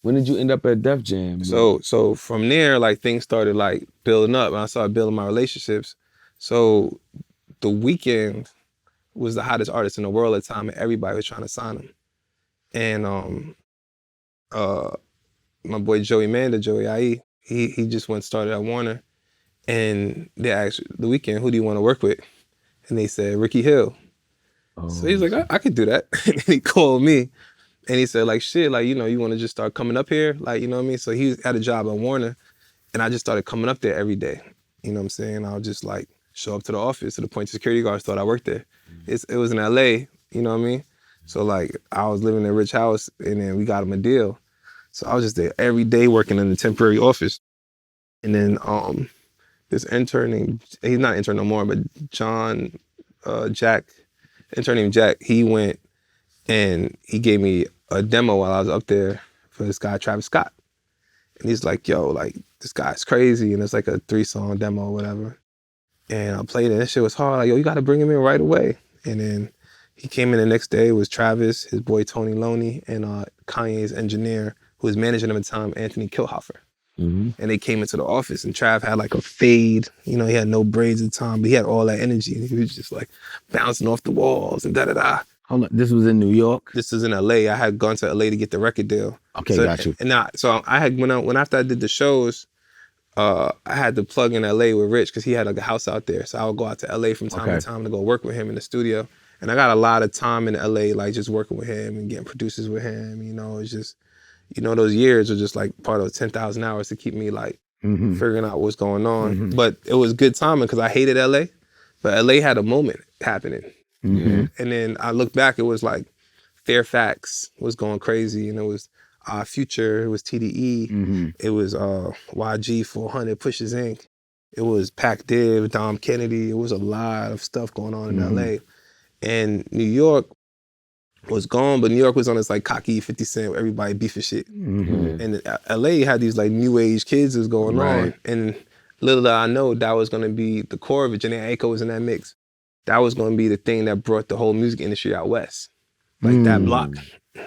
When did you end up at Def Jam? So from there, like things started like building up, and I started building my relationships. So The Weeknd was the hottest artist in the world at the time, and everybody was trying to sign him. And uh, my boy Joey IE, he just went started at Warner, and they asked The Weeknd, who do you want to work with? And they said Ricky Hill. So he's like, I could do that. And he called me, and he said like, shit, like, you know, you want to just start coming up here, like, you know what I mean? So he had a job at Warner, and I just started coming up there every day. You know what I'm saying? I would just like show up to the office to the point security guards thought I worked there. It was in LA, you know what I mean? So like I was living in a rich house, and then we got him a deal. So I was just there every day working in the temporary office. And then this intern named, he's not intern no more, but Jack, intern named Jack, he went and he gave me a demo while I was up there for this guy, Travis Scott. And he's like, yo, like, this guy's crazy. And it's like a 3-song demo or whatever. And I played it. That shit was hard. Like, yo, you got to bring him in right away. And then he came in the next day. It was Travis, his boy Tony Loney, and Kanye's engineer, who was managing him at the time, Anthony Kilhoffer. And they came into the office, and Trav had like a fade. You know, he had no braids at the time, but he had all that energy. He was just like bouncing off the walls and da-da-da. Hold on, this was in New York? This is in LA. I had gone to LA to get the record deal. Okay, so, got you. And I had, when after I did the shows, I had to plug in LA with Rich because he had like a house out there. So I would go out to LA from time to time to go work with him in the studio. And I got a lot of time in LA, like just working with him and getting producers with him. You know, it's just, you know, those years are just like part of 10,000 hours to keep me like figuring out what's going on. But it was good timing because I hated LA, but LA had a moment happening. And then I look back, it was like Fairfax was going crazy, and it was Future, it was TDE, it was YG 400, Pushes Inc. It was Pac Div, Dom Kennedy. It was a lot of stuff going on in LA. And New York was gone, but New York was on this like cocky 50 Cent, everybody beefing shit. And LA had these like new age kids that was going on. And little did I know that was gonna be the core of it. Janae Aiko was in that mix. That was gonna be the thing that brought the whole music industry out west. Like that block,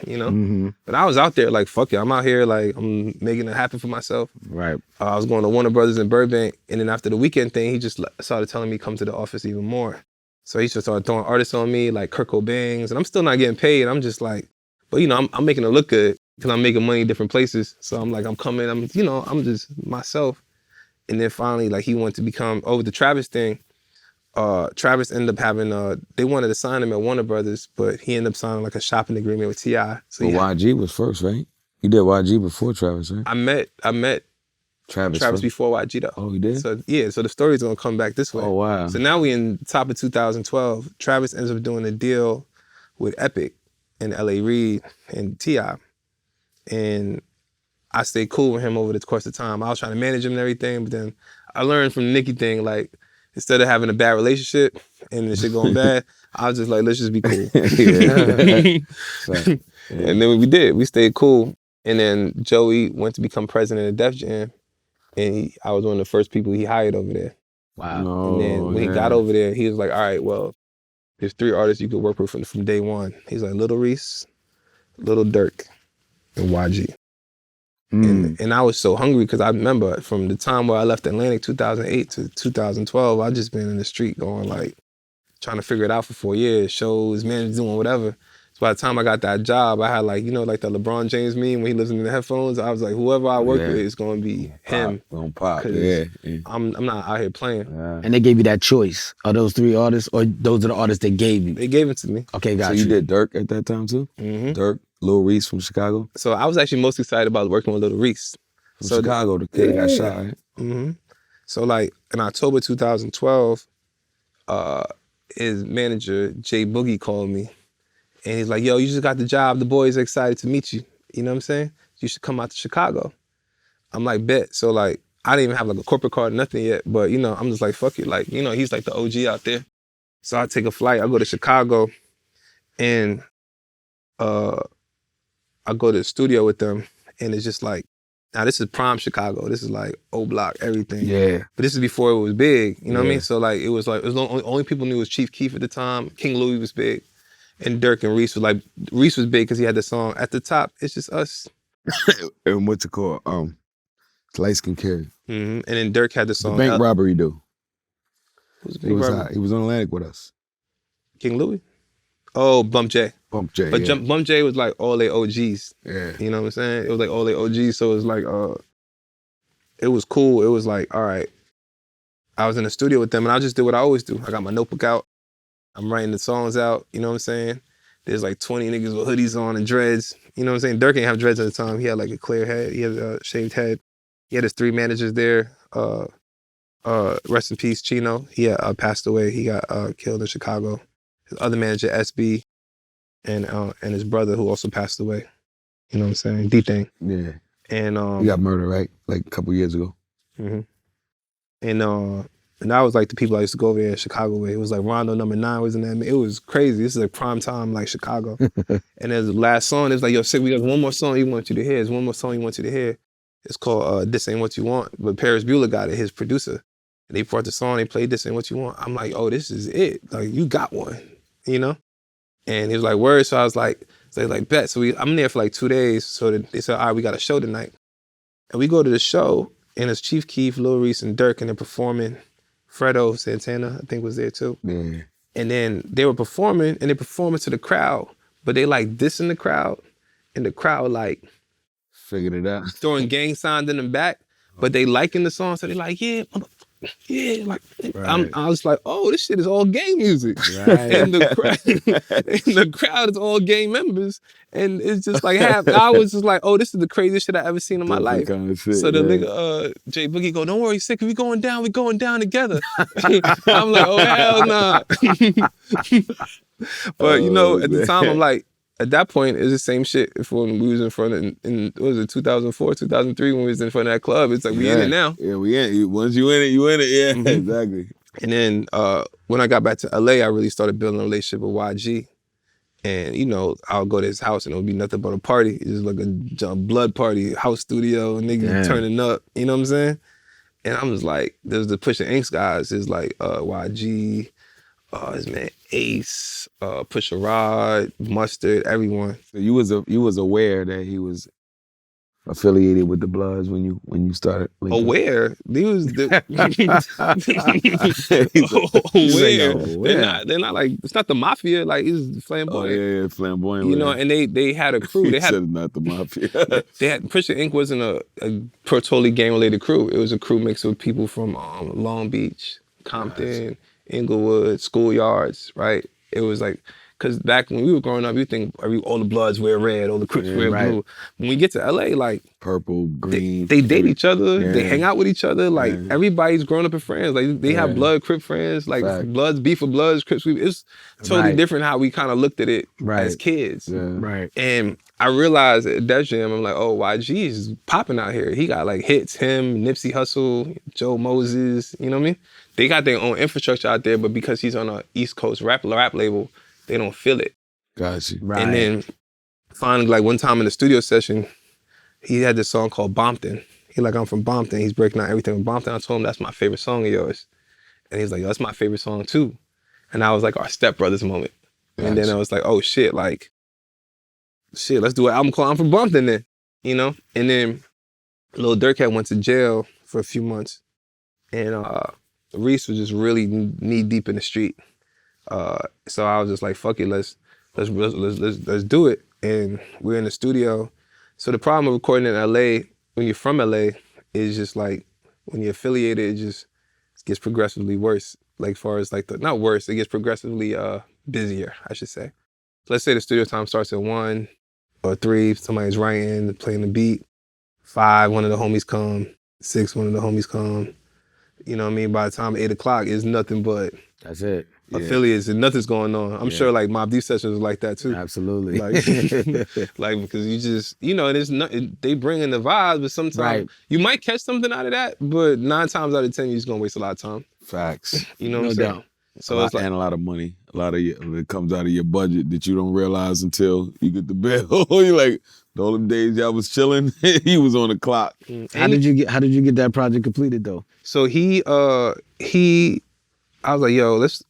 you know? But I was out there like, fuck it, I'm out here like, I'm making it happen for myself. I was going to Warner Brothers in Burbank, and then after the Weeknd thing, he just started telling me come to the office even more. So he just started throwing artists on me, like Kurt Cobain's, and I'm still not getting paid. I'm just like, but you know, I'm making it look good because I'm making money in different places. So I'm like, I'm coming, I'm just myself. And then finally, like he wanted to become, over the Travis thing, Travis ended up having, they wanted to sign him at Warner Brothers, but he ended up signing like a shopping agreement with T.I. So YG was first, right? You did YG before Travis, right? I met Travis before YG though. Oh, you did? So yeah, so the story's gonna come back this way. Oh, wow. So now we in top of 2012. Travis ends up doing a deal with Epic and L.A. Reid and T.I. And I stayed cool with him over the course of time. I was trying to manage him and everything, but then I learned from the Nicki thing, like, instead of having a bad relationship and the shit going bad, I was just like, let's just be cool. And then we did. We stayed cool. And then Joey went to become president of Def Jam, and I was one of the first people he hired over there. Wow. And then when he got over there, he was like, all right, well, there's 3 artists you could work with from day one. He's like, Lil Reese, Lil Durk, and YG. And I was so hungry because I remember from the time where I left Atlantic 2008 to 2012, I just been in the street going like, trying to figure it out for 4 years, shows, managers doing whatever. So by the time I got that job, I had like, you know, like the LeBron James meme when he listening to the headphones, I was like, whoever I work with is going to be him. Gonna pop, I'm not out here playing. And they gave you that choice. Are those 3 artists, or those are the artists they gave you? They gave it to me. Okay, got you. So you did Durk at that time too? Durk, Lil Reese from Chicago? So I was actually most excited about working with Lil Reese. From Chicago, the kid got shot, right? So like in October 2012, his manager, Jay Boogie, called me. And he's like, yo, you just got the job. The boys are excited to meet you. You know what I'm saying? You should come out to Chicago. I'm like, bet. So like, I didn't even have like a corporate card, nothing yet. But you know, I'm just like, fuck it. Like, you know, he's like the OG out there. So I take a flight. I go to Chicago, and I go to the studio with them. And it's just like, now this is prime Chicago. This is like O Block, everything. Yeah. But this is before it was big. You know what I mean? So like, it was the only people knew was Chief Keef at the time. King Louis was big. And Durk and Reese was big because he had the song At the Top, It's Just Us. And what's it called? Light Skin Carry. And then Durk had the The song. bank robbery dude. Who's the He bank was robber? He was on Atlantic with us. King Louis? Oh, Bump J. Bump J. But yeah. Bump J was like all they OGs. Yeah. You know what I'm saying? It was like all they OGs. So it was like, it was cool. It was like, all right. I was in the studio with them and I just did what I always do. I got my notebook out. I'm writing the songs out. You know what I'm saying? There's like 20 niggas with hoodies on and dreads. You know what I'm saying? Durk didn't have dreads at the time. He had like a clear head. He had a shaved head. He had his 3 managers there. Rest in peace, Chino. He had passed away. He got killed in Chicago. His other manager, SB, and his brother who also passed away. You know what I'm saying? D-Thing. Yeah. And he got murdered, right? Like a couple years ago. And that was like the people I used to go over there in Chicago with. It was like Rondo No. 9 was in that. It was crazy. This is like prime time, like Chicago. And there's the last song. It's like, yo, Sick, we got one more song you want you to hear. There's one more song you want you to hear. It's called This Ain't What You Want. But Paris Bueller got it, his producer. And they brought the song, they played This Ain't What You Want. I'm like, oh, this is it. Like, you got one, you know? And he was like, word. So I was like, bet. So I'm there for like 2 days. So they said, all right, we got a show tonight. And we go to the show, and it's Chief Keef, Lil Reese, and Durk, and they're performing. Fredo Santana, I think, was there too. Yeah. And then they were performing, and they performing to the crowd, but they like dissing the crowd, and the crowd like figured it out, throwing gang signs in the back, but they liking the song, so they like, yeah, like. Right. I was like, oh, this shit is all gang music, right. and the crowd is all gang members, and it's just like I was just like, oh, this is the craziest shit I ever seen in my life. Kind of shit, so the nigga Jay Boogie go, don't worry, Sick, we going down together. I'm like, oh hell nah. But you know, at the time, I'm like, at that point, it's the same shit. If when we was in front of, in what was it, 2004, 2003, when we was in front of that club, it's like, we in it now. Yeah, we in it. Once you in it, you in it. Yeah, exactly. And then when I got back to LA, I really started building a relationship with YG. And, you know, I'll go to his house and it would be nothing but a party. It's just like a blood party, house studio, niggas turning up, you know what I'm saying? And I'm just like, there's the Pusha Inks guys. It's like YG, his man Ace, Pusha Rod, Mustard, everyone. So you was aware that he was affiliated with the Bloods when you started linking? Aware? He was aware. They're not like, it's not the mafia, like it's flamboyant. Oh yeah, flamboyant. You know, and they had a crew. They had said not the mafia. They had Pusha Inc. wasn't a totally gang related crew. It was a crew mixed with people from Long Beach, Compton, Inglewood, schoolyards, right? It was like, because back when we were growing up, you think all the Bloods wear red, all the Crips wear blue. When we get to LA, like purple, green, they date each other, they hang out with each other. Like everybody's grown up as friends. Like they have Blood, Crip friends. Like Bloods, beef for Bloods, Crips. It's totally different how we kind of looked at it as kids. Yeah. And I realized at Def Jam, I'm like, oh, YG is popping out here. He got like hits, him, Nipsey Hussle, Joe Moses. You know what I mean? They got their own infrastructure out there, but because he's on a East Coast rap label, they don't feel it. Gotcha. Right. And then finally, like one time in the studio session, he had this song called Bompton. He like, I'm from Bompton. He's breaking out everything with Bompton. I told him that's my favorite song of yours. And he's like, yo, that's my favorite song too. And I was like, our stepbrothers moment. Gotcha. And then I was like, oh shit, let's do an album called I'm from Bompton then. You know? And then Lil Durk had went to jail for a few months. And Reese was just really knee deep in the street. So I was just like, fuck it, let's do it. And we're in the studio. So the problem with recording in LA, when you're from LA, is just like, when you're affiliated, it just gets progressively worse. Like as far as like not worse, it gets progressively busier, I should say. So let's say the studio time starts at 1 or 3, somebody's writing, playing the beat. 5, one of the homies come. 6, one of the homies come. You know what I mean? By the time 8 o'clock, it's nothing but that's it. Affiliates and nothing's going on. I'm sure like Mobb Deep sessions are like that too. Absolutely. Like because you just, you know, and it's not, they bring in the vibes, but sometimes you might catch something out of that, but 9 times out of 10, you're just gonna waste a lot of time. Facts. You know what I'm saying? So it's like, and a lot of money. A lot of it comes out of your budget that you don't realize until you get the bill. You're like, the olden days y'all was chilling, he was on the clock. How did you get that project completed though? So I was like, yo, let's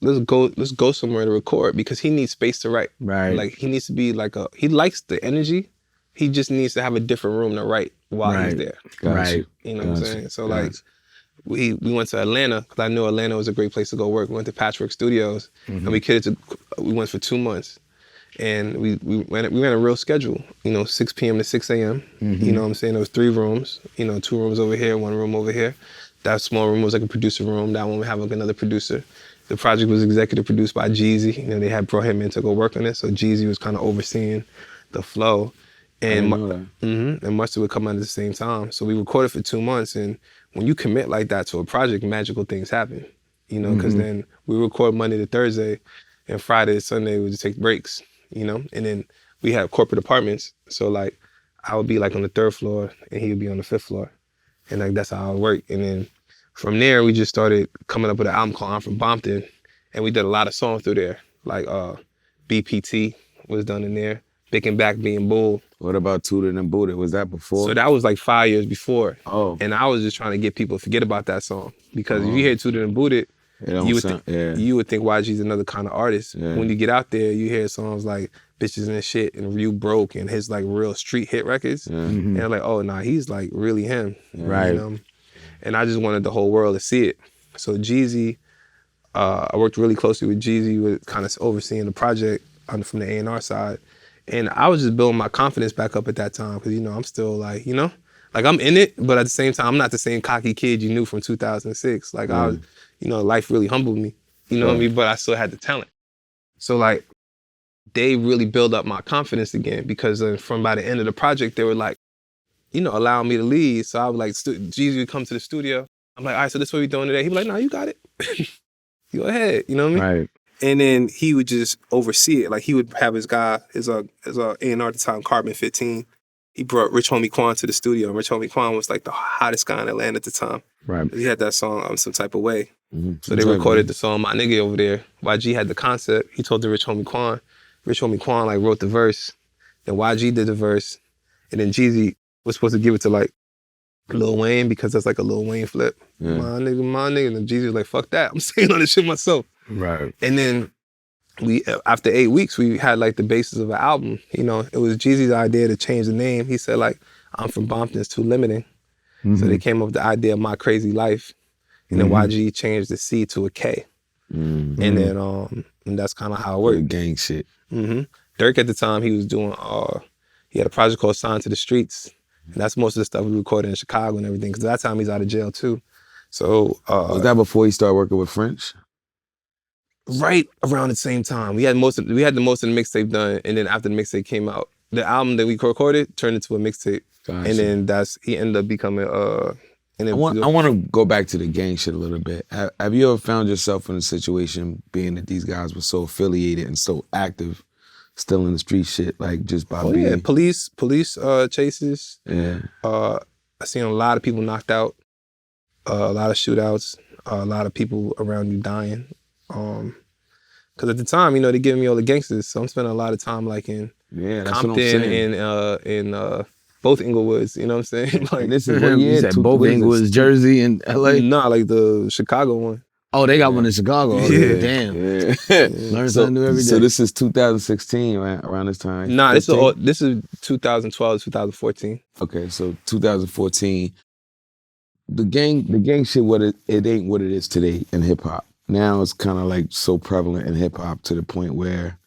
go somewhere to record because he needs space to write. Right. Like he needs to be like he likes the energy, he just needs to have a different room to write while he's there. Right. You know what I'm saying? So like, we went to Atlanta because I knew Atlanta was a great place to go work. We went to Patchwork Studios and we went for 2 months. And we ran a real schedule, 6 p.m. to 6 a.m. You know what I'm saying? There was 3 rooms, 2 rooms over here, 1 room over here. That small room was like a producer room. That one we have like another producer. The project was executive produced by Jeezy. They had brought him in to go work on it. So Jeezy was kind of overseeing the flow. And and Mustard would come out at the same time. So we recorded for 2 months. And when you commit like that to a project, magical things happen. Because then we record Monday to Thursday, and Friday to Sunday we just take breaks. And then we have corporate apartments. So like I would be like on the 3rd floor and he would be on the 5th floor. And like that's how it worked. And then from there we just started coming up with an album called I'm From Bompton. And we did a lot of songs through there. Like BPT was done in there. Big and Back Being Bull. What about Tooted and Booted? Was that before? So that was like 5 years before. Oh. And I was just trying to get people to forget about that song. Because if you hear Tooted and Booted, you would think YG's another kind of artist. Yeah. When you get out there, you hear songs like Bitches and Shit and You Broke and his like real street hit records. And they're like, oh, nah, he's like really him. Right. And I just wanted the whole world to see it. So Jeezy, I worked really closely with Jeezy, with kind of overseeing the project from the A&R side. And I was just building my confidence back up at that time because, I'm still like, like I'm in it, but at the same time, I'm not the same cocky kid you knew from 2006. Like I was, life really humbled me, what I mean? But I still had the talent. So like, they really built up my confidence again because from by the end of the project, they were like, allowing me to lead. So I was like, Jeezy would come to the studio. I'm like, all right, so this is what we're doing today. He'd be like, no, you got it. You go ahead, you know what I mean? Right. And then he would just oversee it. Like he would have his guy, his A&R at the time, Carbon 15. He brought Rich Homie Quan to the studio. And Rich Homie Quan was like the hottest guy in Atlanta at the time. Right. He had that song, Some Type of Way. So they recorded the song, My Nigga, over there. YG had the concept. He told the Rich Homie Quan. Rich Homie Quan like wrote the verse. Then YG did the verse. And then Jeezy was supposed to give it to like Lil Wayne because that's like a Lil Wayne flip. Yeah. My nigga. And then Jeezy was like, fuck that. I'm singing on this shit myself. Right. And then we, after 8 weeks, we had like the basis of an album. It was Jeezy's idea to change the name. He said like, I'm From Bompton, it's too limiting. So they came up with the idea of My Krazy Life. And then YG changed the C to a K. And then and that's kind of how it worked. Gang shit. Durk at the time, he was doing, he had a project called Signed to the Streets. And that's most of the stuff we recorded in Chicago and everything. Because at that time, he's out of jail too. So was that before he started working with French? Right around the same time. We had the most of the mixtape done, and then after the mixtape came out, the album that we recorded turned into a mixtape. Gotcha. And then he ended up becoming and then I want to go back to the gang shit a little bit. Have you ever found yourself in a situation being that these guys were so affiliated and so active, still in the street shit, like just by being? Yeah, police chases. Yeah. I seen a lot of people knocked out, a lot of shootouts, a lot of people around you dying. Because at the time, they giving me all the gangsters, so I'm spending a lot of time like in Compton and in both Inglewoods. You know what I'm saying? Like this is what year? Both Inglewoods, Jersey, and LA. Nah, like the Chicago one. Oh, they got one in Chicago. Yeah. Damn. Yeah. Learn something new every day. So this is 2016, right? Around this time. Nah, this is 2012, 2014. Okay, so 2014. The gang shit, it ain't what it is today in hip hop. Now it's kind of like so prevalent in hip hop to the point where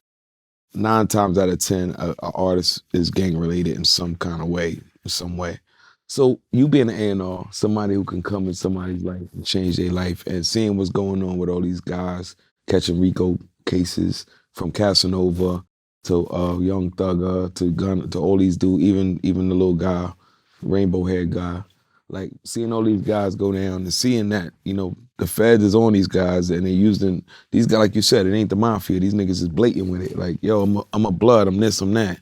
9 times out of 10, a artist is gang related in some kind of way, in some way. So you being an A&R, somebody who can come in somebody's life and change their life, and seeing what's going on with all these guys catching RICO cases, from Casanova to Young Thugger to Gunna to all these dudes, even the little guy, rainbow haired guy. Like seeing all these guys go down and seeing that, the feds is on these guys and they're using these guys, like you said, it ain't the mafia. These niggas is blatant with it. Like, yo, I'm a blood, I'm this, I'm that.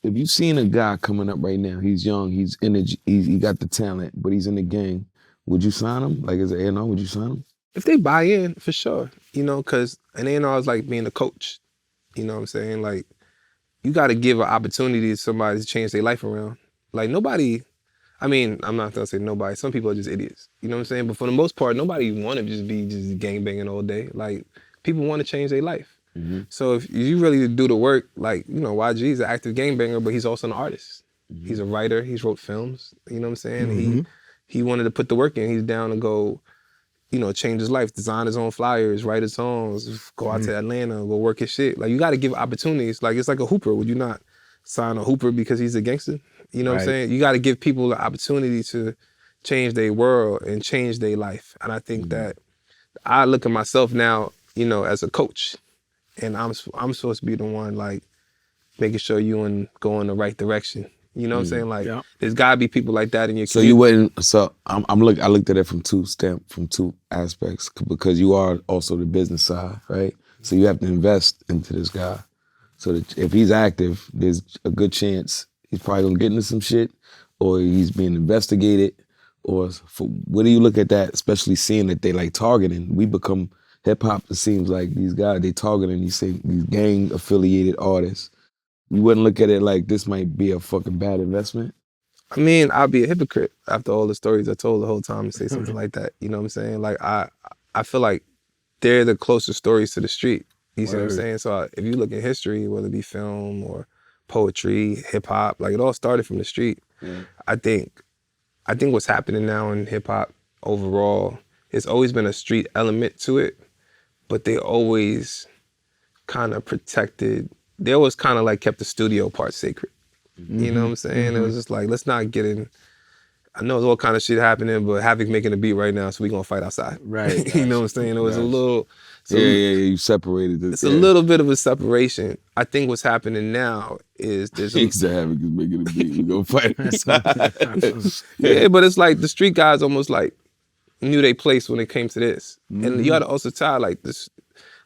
If you seen a guy coming up right now, he's young, he's he got the talent, but he's in the gang, would you sign him? Like as an A&R, would you sign him? If they buy in, for sure. Because an A&R is like being a coach. You know what I'm saying? Like, you got to give an opportunity to somebody to change their life around. Like nobody, I'm not gonna say nobody. Some people are just idiots. You know what I'm saying? But for the most part, nobody want to just be gang banging all day. Like people want to change their life. So if you really do the work, like, you know, YG is an active gangbanger, but he's also an artist. He's a writer. He's wrote films. You know what I'm saying? He wanted to put the work in. He's down to go, you know, change his life, design his own flyers, write his songs, go out to Atlanta, go work his shit. Like, you got to give opportunities. Like, it's like a hooper. Would you not sign a hooper because he's a gangster? You know what I'm saying? You got to give people the opportunity to change their world and change their life. And I think that I look at myself now, you know, as a coach, and I'm supposed to be the one, like, making sure you go in the right direction. You know what I'm saying? Like, there's gotta be people like that in your community. So you wouldn't. So I looked at it from two aspects, because you are also the business side, right? So you have to invest into this guy. So that if he's active, there's a good chance he's probably gonna get into some shit, or he's being investigated, or what do you look at that? Especially seeing that they like targeting. We become hip hop. It seems like these guys they targeting these gang affiliated artists. You wouldn't look at it like this might be a fucking bad investment? I mean, I'll be a hypocrite after all the stories I told the whole time and say something like that. You know what I'm saying? Like, I feel like they're the closest stories to the street. You see what I'm saying? So if you look at history, whether it be film or poetry, hip hop, like, it all started from the street. I think what's happening now in hip hop overall, it's always been a street element to it, but they always kind of protected. They always kind of like kept the studio part sacred. You know what I'm saying? It was just like, let's not get in. I know there's all kind of shit happening, but Havoc making a beat right now, so we gonna fight outside. Right. You know what I'm saying? It was a little. So You separated this. It's a little bit of a separation. I think what's happening now is there's a. Havoc is making a beat. We gonna fight outside. Yeah, but it's like the street guys almost like knew their place when it came to this, and you gotta also tie like this.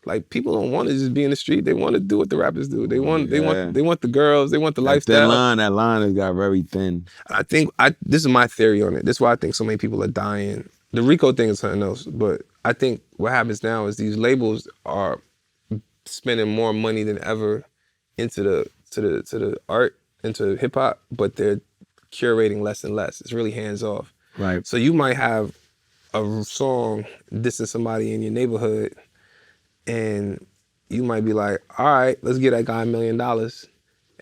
Like, people don't want to just be in the street. They want to do what the rappers do. They want the girls. They want the lifestyle. That line has got very thin. I think this is my theory on it. This is why I think so many people are dying. The Rico thing is something else, but I think what happens now is these labels are spending more money than ever into the art, into hip hop, but they're curating less and less. It's really hands off. Right. So you might have a song dissing somebody in your neighborhood, and you might be like, all right, let's get that guy $1 million. And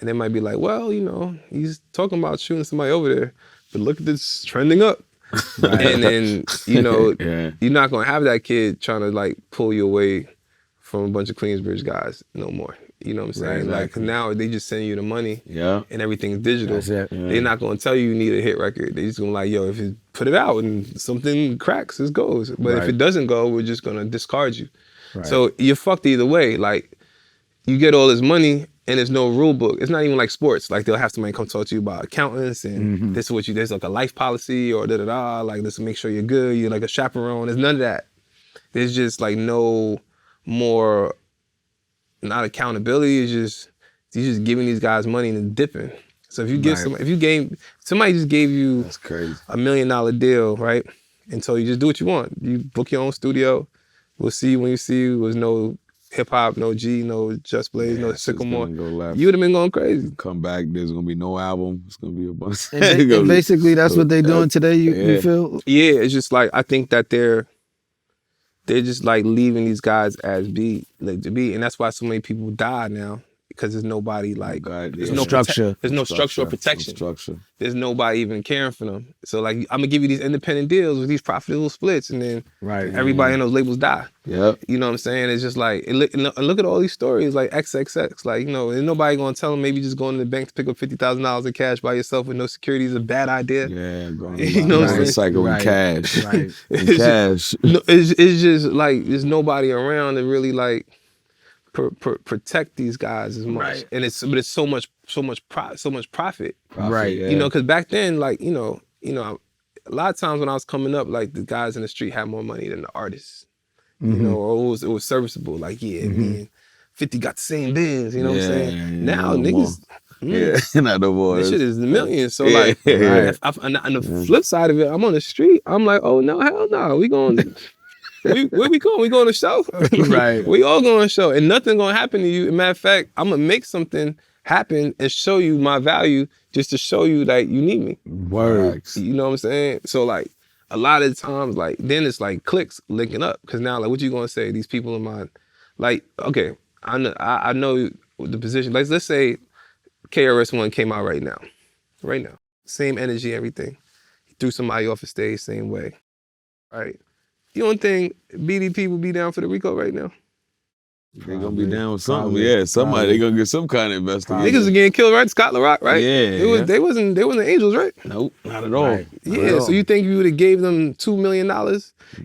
they might be like, well, you know, he's talking about shooting somebody over there, but look at this trending up. Right. And then, you know, you're not gonna have that kid trying to like pull you away from a bunch of Queensbridge guys no more. You know what I'm saying? Right, exactly. Like, 'cause now they just send you the money and everything's digital. That's it. They're not gonna tell you need a hit record. They just gonna like, yo, if you put it out and something cracks, it goes. But if it doesn't go, we're just gonna discard you. Right. So you're fucked either way. Like, you get all this money and there's no rule book. It's not even like sports. Like, they'll have somebody come talk to you about accountants and this is what there's like a life policy or da-da-da. Like, let's make sure you're good. You're like a chaperone. There's none of that. There's just like no more, not accountability. It's just, you're just giving these guys money and dipping. So if you give somebody just gave you that's crazy. $1 million deal, right? And so you just do what you want. You book your own studio. We'll see you when you see you. There's no hip hop, no G, no Just Blaze, no Sickamore. You would have been going crazy. Come back, there's gonna be no album. It's gonna be a bunch. And basically, that's what they're doing today. You feel? Yeah, it's just like, I think that they're just like leaving these guys as to be, and that's why so many people die now. Because there's nobody like, there's no structure. There's no structure or protection. There's nobody even caring for them. So like, I'm gonna give you these independent deals with these profitable splits, and then everybody in those labels die. Yep. You know what I'm saying? It's just like, and look at all these stories like XXX. Like, you know, ain't nobody gonna tell them maybe just going to the bank to pick up $50,000 in cash by yourself with no security is a bad idea. Yeah, you know what I'm saying? Cycle with cash. Right. Cash. It's just like, there's nobody around to really like protect these guys as much, and it's so much profit. Right. You know, because back then, like, you know, a lot of times when I was coming up, like, the guys in the street had more money than the artists. You know, or it was serviceable. Like, me and 50 got the same biz. You know what I'm saying? Now niggas. Not no more. This shit is the millions. So like, on the flip side of it, I'm on the street. I'm like, oh no, hell no, we going. Where we going? We going to show? Right. We all going to show, and nothing gonna happen to you. As a matter of fact, I'm gonna make something happen and show you my value, just to show you that you need me. Words. You know what I'm saying? So like, a lot of the times, like, then it's like clicks linking up, because now, like, what you gonna say? These people in my, like, okay, I know the position. Like let's say KRS-One came out right now, same energy, everything. He threw somebody off the stage, same way, right? You don't think BDP would be down for the Rico right now? They gonna be down with something. Probably. Yeah, somebody they gonna get some kind of investigation. Niggas are getting killed, right? Scott LaRock, right? Yeah, They wasn't angels, right? Nope, not at all. Right. Yeah, so you think you would have gave them $2 million,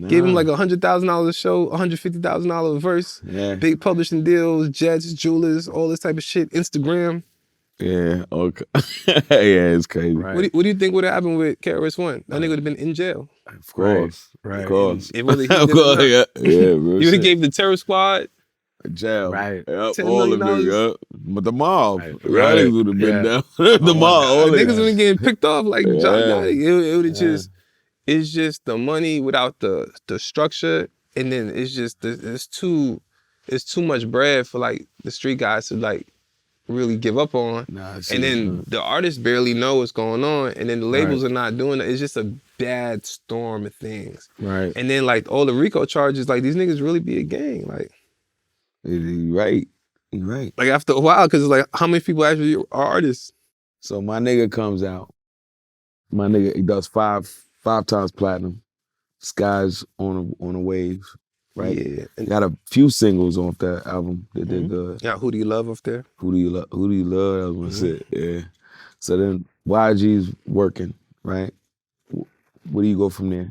gave them like $100,000 a show, $150,000 a verse, big publishing deals, jets, jewelers, all this type of shit, Instagram. Yeah, okay. Yeah, it's crazy. Right. What do you think would have happened with KRS-One? That nigga would have been in jail. Of course, Right. of course. Whether he did Of it or course, not. yeah, bro. You would have gave the terror squad jail. Right. Yep, $10 all of million. it, yep. But the mob, Right. right, would have been down. The mob, all of Niggas it. would have getting picked off like John Yeah. Gotti. It would have just, it's just the money without the structure, and then it's just it's too much bread for like the street guys to like really give up on. And then the artists barely know what's going on, and then the labels are not doing it. It's just a bad storm of things. Right. And then like all the RICO charges, like these niggas really be a gang. Like You're right. You're right. like after a while, because it's like how many people actually are artists? So my nigga comes out. My nigga, he does five times platinum. Sky's on a wave, right? Yeah. And Got a few singles off that album that did good. yeah, Who Do You Love up there? Who do you love? Who do you love? That was my shit. Yeah. So then YG's working, right? Where do you go from there?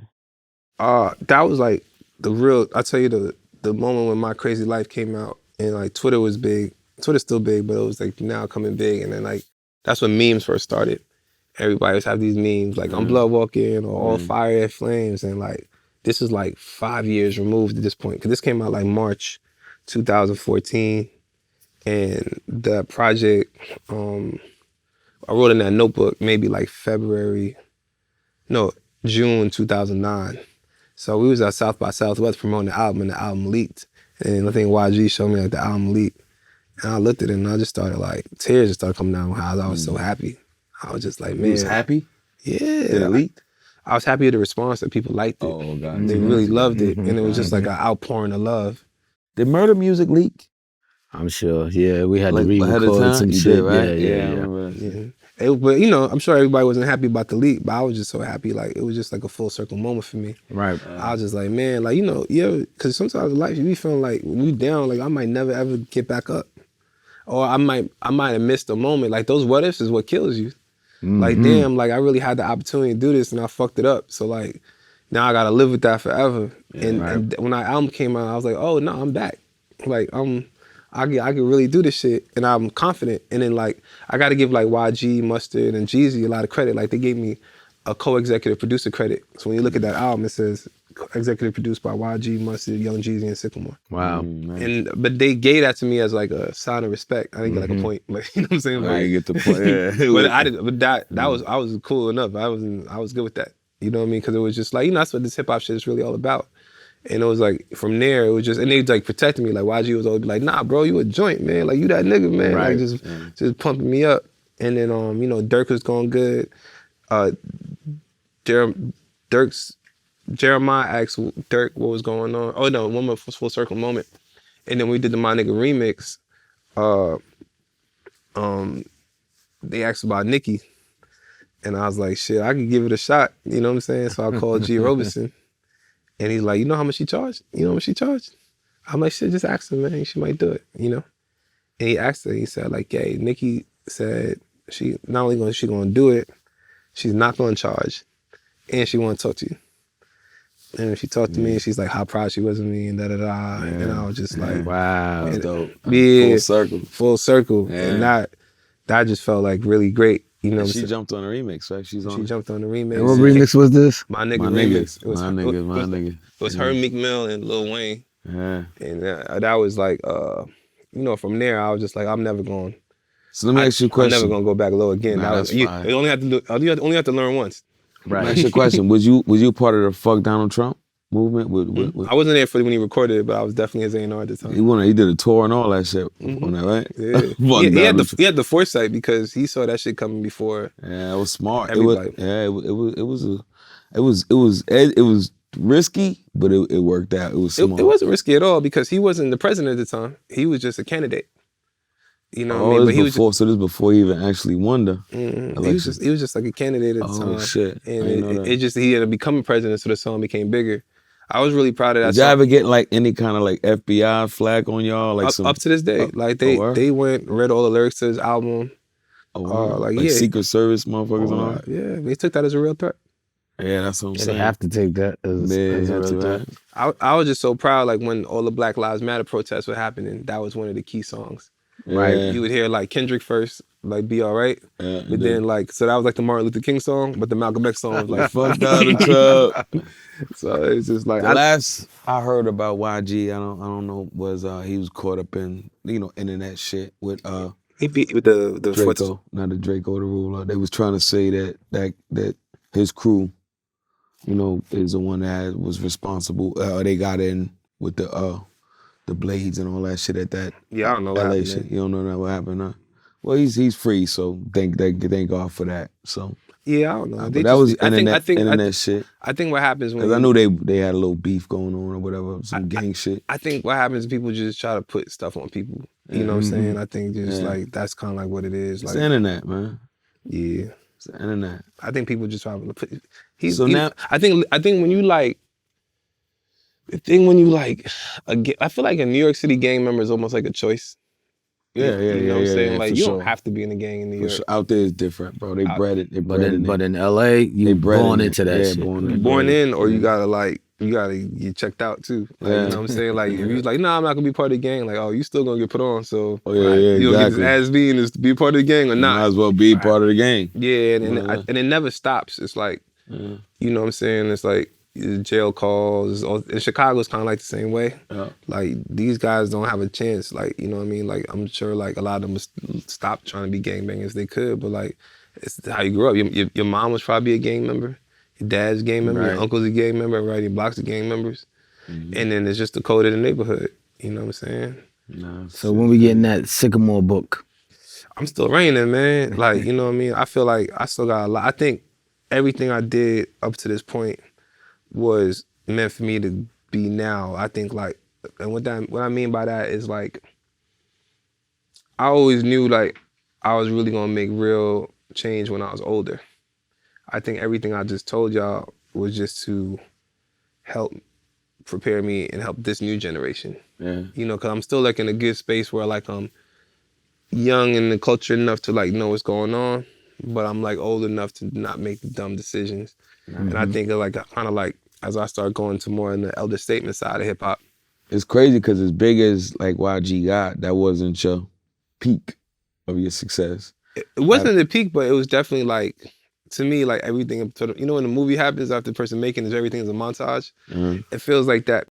That was like the real. I tell you the moment when My Krazy Life came out, and like Twitter was big. Twitter's still big, but it was like now coming big, and then like that's when memes first started. Everybody was have these memes like I'm blood walking or all fire and flames, and like this is like 5 years removed at this point, because this came out like March 2014, and the project I wrote in that notebook maybe like June 2009. So we was at South by Southwest promoting the album, and the album leaked. And I think YG showed me like the album leaked. And I looked at it and I just started like, tears just started coming down my eyes. I was so happy. I was just like, man. You was happy? Yeah. Did it leak? I was happy with the response that people liked it. Oh, God. They really loved it. And it was just like an outpouring of love. Did Murder Music leak? I'm sure. Yeah, we had Like, to ahead of re-record time? some You shit. did, right? Yeah. I remember that shit. Yeah. But you know, I'm sure everybody wasn't happy about the leak, but I was just so happy. Like it was just like a full circle moment for me. Right. I was just like, man, like, you know, yeah, because sometimes in life you be feeling like when you down, like I might never ever get back up. Or I might have missed a moment. Like those what ifs is what kills you. Like, damn, like I really had the opportunity to do this and I fucked it up. So like now I gotta live with that forever. And when our album came out, I was like, oh no, I'm back. Like I can really do this shit, and I'm confident. And then like I got to give like YG, Mustard, and Jeezy a lot of credit. Like they gave me a co-executive producer credit. So when you look at that album, it says executive produced by YG, Mustard, Young Jeezy, and Sickamore. Wow. But they gave that to me as like a sign of respect. I didn't get like a point. Like, you know what I'm saying? I get the point. Yeah. But I was cool enough. I was good with that. You know what I mean? Because it was just like, you know, that's what this hip hop shit is really all about. And it was like, from there, it was just, and they like protecting me. Like YG was always like, nah, bro, you a joint, man. Like you that nigga, man. Right. Like just pumping me up. And then, you know, Durk was going good. Jeremiah asked Durk what was going on. Oh no, one more full circle moment. And then we did the My Nigga remix. They asked about Nicki. And I was like, shit, I could give it a shot. You know what I'm saying? So I called G. Robinson. And he's like, you know how much she charged? You know how much she charged? I'm like, shit, just ask her, man. She might do it, you know? And he asked her, he said, like, hey, Nicki said she not only gonna do it, she's not gonna charge, and she wanna talk to you. And she talked to me, and she's like, how proud she was of me, and da-da-da. And I was just like, wow. That's dope. Yeah. Full circle. Full circle. Yeah. And that just felt like really great. You know, She jumped on the remix, right? She jumped on the remix. And what remix was this? My Nigga My remix. nigga. My nigga. It was her, Meek Mill, and Lil Wayne. Yeah. And that was like, you know, from there, I was just like, I'm never going. So let me ask you a question. I'm never gonna go back low again. Nah, that's you fine. only have to do. You only have to learn once. Let me ask you a question. Was you part of the fuck Donald Trump movement? With I wasn't there for when he recorded it, but I was definitely his A&R at the time. he did a tour and all that shit on that, right? Yeah. Fuck he had the foresight because he saw that shit coming before. Yeah, it was smart. Everybody. It was risky, but it worked out. It was smart. It wasn't risky at all because he wasn't the president at the time. He was just a candidate. You know what I mean? But so this is before he even actually won the election. He was just like a candidate at the time. Oh shit! And it just he ended up becoming president, so the song became bigger. I was really proud of that. Did y'all ever get like any kind of like FBI flag on y'all? Like up to this day, like they went read all the lyrics to his album. Like Secret Service motherfuckers and all that. Yeah, they took that as a real threat. Yeah, that's what I'm saying. They have to take that as a real threat. I was just so proud, like when all the Black Lives Matter protests were happening, that was one of the key songs. Right. You would hear like Kendrick first, like Be Alright. But then like, so that was like the Martin Luther King song, but the Malcolm X song was like, fuck Donald Trump. So it's just like. The last I heard about YG, I don't know, was he was caught up in, internet shit with he beat with the Drakeo, not the Drakeo, the ruler. They was trying to say that his crew, is the one that was responsible. They got in with the blades and all that shit at that. Yeah, I don't know what LA happened. Shit. You don't know what happened, huh? Well, he's free, so thank God for that. So yeah, I don't know. But that was internet shit. I think what happens when because I knew they had a little beef going on or whatever, some gang shit. I think what happens is people just try to put stuff on people. You know what I'm saying? I think just like that's kind of like what it is. It's like the internet, man. Yeah, it's the internet. I think people just try to put. I think when you like. The thing when you like, I feel like a New York City gang member is almost like a choice. Yeah, you know what I'm saying? Like you sure. don't have to be in a gang in New York. Sure. Out there is different, bro. They bred it. But in LA, you born into that shit. Born in, or you gotta get checked out too. Like, you know what I'm saying? Like if you like, nah, I'm not gonna be part of the gang. Like, oh, you still gonna get put on. So you gonna get this ass being to be part of the gang or not? Might as well be part of the gang. Yeah, and it never stops. It's like, you know what I'm saying? It's like. Jail calls. In Chicago, it's kind of like the same way. Yeah. Like these guys don't have a chance. Like you know what I mean. Like I'm sure like a lot of them would stop trying to be gangbangers if they could, but like it's how you grew up. Your mom was probably a gang member. Your dad's a gang member. Your uncle's a gang member. Right, your block's a gang members. And then it's just the code of the neighborhood. You know what I'm saying? No, so when we getting that Sickamore book, I'm still writing, man. Like you know what I mean. I feel like I still got a lot. I think everything I did up to this point was meant for me to be now. I think like, and what I mean by that is like, I always knew like I was really gonna make real change when I was older. I think everything I just told y'all was just to help prepare me and help this new generation. Yeah. Cause I'm still like in a good space where like I'm young in the culture enough to like know what's going on, but I'm like old enough to not make the dumb decisions. And I think like kind of like as I start going to more in the elder statement side of hip hop. It's crazy because as big as like YG got, that wasn't your peak of your success. It wasn't the peak, but it was definitely like, to me, like everything, when the movie happens after the person making it, everything is a montage. It feels like that.